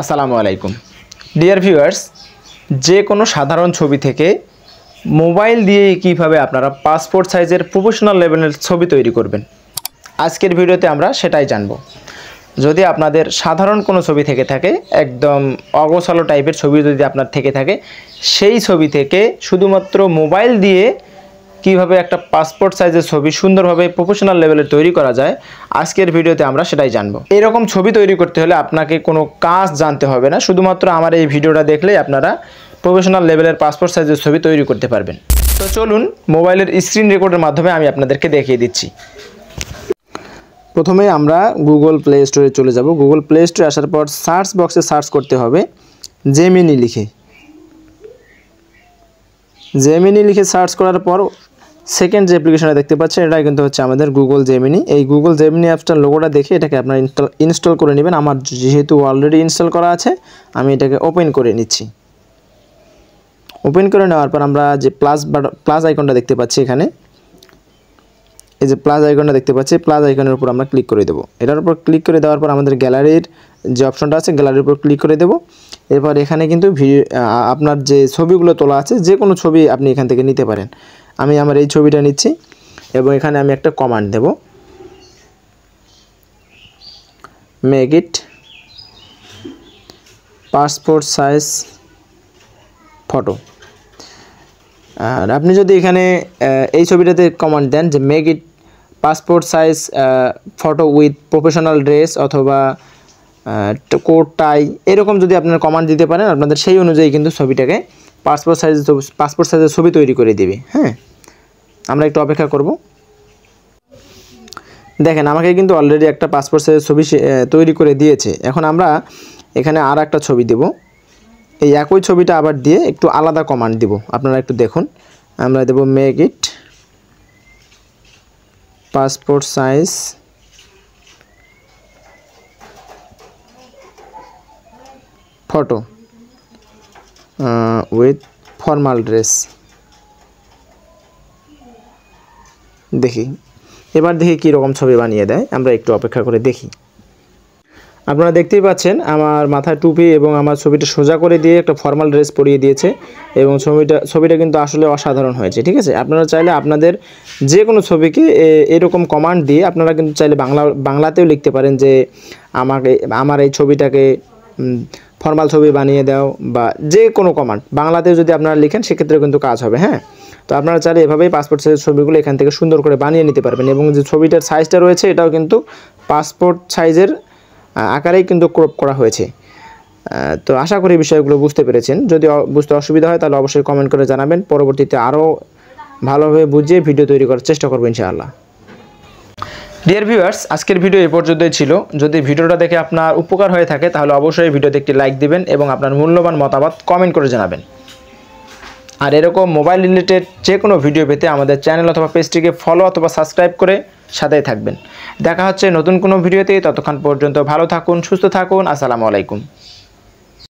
আসসালামু আলাইকুম dear viewers, যে কোনো সাধারণ ছবি থেকে মোবাইল দিয়ে কিভাবে আপনারা পাসপোর্ট সাইজের প্রফেশনাল লেভেলের ছবি তৈরি করবেন, আজকের ভিডিওতে আমরা সেটাই জানব। যদি আপনাদের সাধারণ কোনো ছবি থেকে থাকে, একদম অগোছালো টাইপের ছবি যদি আপনার থেকে থাকে, সেই ছবি থেকে শুধুমাত্র মোবাইল দিয়ে কিভাবে একটা পাসপোর্ট সাইজের ছবি সুন্দরভাবে প্রফেশনাল লেভেলে তৈরি করা যায়, আজকের ভিডিওতে আমরা সেটাই জানবো। এরকম ছবি তৈরি করতে হলে আপনাকে কোনো কাজ জানতে হবে না, শুধুমাত্র আমার এই ভিডিওটা দেখলেই আপনারা প্রফেশনাল লেভেলের পাসপোর্ট সাইজের ছবি তৈরি করতে পারবেন। তো চলুন মোবাইলের স্ক্রিন রেকর্ডের মাধ্যমে আমি আপনাদেরকে দেখিয়ে দিচ্ছি। প্রথমে আমরা গুগল প্লে স্টোরে চলে যাব। গুগল প্লে স্টোরে আসার পর সার্চ বক্সে সার্চ করতে হবে জেমিনি লিখে। জেমিনি লিখে সার্চ করার পর সেকেন্ড যে অ্যাপ্লিকেশনটা দেখতে পাচ্ছেন, এটা কিন্তু হচ্ছে আমাদের গুগল জেমিনি। এই গুগল জেমিনি অ্যাপসটার লোগোটা দেখে এটাকে আপনারা ইনস্টল করে নেবেন। আমার যেহেতু অলরেডি ইনস্টল করা আছে, আমি এটাকে ওপেন করে নিচ্ছি। ওপেন করে নেওয়ার পর আমরা যে প্লাস আইকনটা দেখতে পাচ্ছি, এখানে এই যে প্লাস আইকনটা দেখতে পাচ্ছি, প্লাস আইকনের উপর আমরা ক্লিক করে দেবো। এটার উপর ক্লিক করে দেওয়ার পর আমাদের গ্যালারির যে অপশনটা আছে, গ্যালারির উপর ক্লিক করে দেবো। এরপর এখানে কিন্তু আপনার যে ছবিগুলো তোলা আছে, যে কোনো ছবি আপনি এখান থেকে নিতে পারেন। আমি আমার এই ছবিটা নিচ্ছি এবং এখানে আমি একটা কমান্ড দেব, make it passport size photo. আর আপনি যদি এখানে এই ছবিটাতে কমান্ড দেন যে make it passport size photo with professional dress অথবা কোট টাই, এরকম যদি আপনারা কমান্ড দিতে পারেন, আপনাদের সেই অনুযায়ী কিন্তু ছবিটাকে পাসপোর্ট সাইজের ছবি তৈরি করে দেবে। হ্যাঁ, আমরা একটু অপেক্ষা করব। দেখেন, আমাকে কিন্তু অলরেডি একটা পাসপোর্ট সাইজের ছবি তৈরি করে দিয়েছে। এখন আমরা এখানে আর একটা ছবি দেব। এই একই ছবিটা আবার দিয়ে একটু আলাদা কমান্ড দিব, আপনারা একটু দেখুন। আমরা দেব make it passport size photo with formal dress. দেখি এবার দেখি কীরকম ছবি বানিয়ে দেয়, আমরা একটু অপেক্ষা করে দেখি। আপনারা দেখতেই পাচ্ছেন আমার মাথায় টুপি এবং আমার ছবিটা সোজা করে দিয়ে একটা ফর্মাল ড্রেস পরিয়ে দিয়েছে এবং ছবিটা কিন্তু আসলে অসাধারণ হয়েছে। ঠিক আছে, আপনারা চাইলে আপনাদের যে কোনো ছবিকে এরকম কমান্ড দিয়ে আপনারা কিন্তু চাইলে বাংলাতেও লিখতে পারেন যে আমার এই ছবিটাকে ফর্মাল ছবি বানিয়ে দাও, বা যে কোনো কমান্ড বাংলাতেও যদি আপনারা লিখেন সেক্ষেত্রে কিন্তু কাজ হবে। হ্যাঁ, তো আপনারা চাইলে এভাবেই পাসপোর্ট সাইজের ছবিগুলো এখান থেকে সুন্দর করে বানিয়ে নিতে পারবেন এবং যে ছবিটার সাইজটা রয়েছে এটাও কিন্তু পাসপোর্ট সাইজের আকারেই কিন্তু ক্রপ করা হয়েছে। তো আশা করি বিষয়গুলো বুঝতে পেরেছেন। যদি বুঝতে অসুবিধা হয় তাহলে অবশ্যই কমেন্ট করে জানাবেন, পরবর্তীতে আরও ভালোভাবে বুঝিয়ে ভিডিও তৈরি করার চেষ্টা করবো ইনশাআল্লাহ। ডিয়ার ভিউয়ার্স, আজকের ভিডিও এই পর্যন্তই ছিল। যদি ভিডিওটা দেখে আপনার উপকার হয়ে থাকে তাহলে অবশ্যই ভিডিওতে একটি লাইক দিবেন এবং আপনার মূল্যবান মতামত কমেন্ট করে জানাবেন। আর এরকম মোবাইল রিলেটেড যে কোনো ভিডিও পেতে আমাদের চ্যানেল অথবা পেজটিকে ফলো অথবা সাবস্ক্রাইব করে সাথেই থাকবেন। দেখা হচ্ছে নতুন কোনো ভিডিওতে। ততক্ষণ পর্যন্ত ভালো থাকুন, সুস্থ থাকুন। আসসালামু আলাইকুম।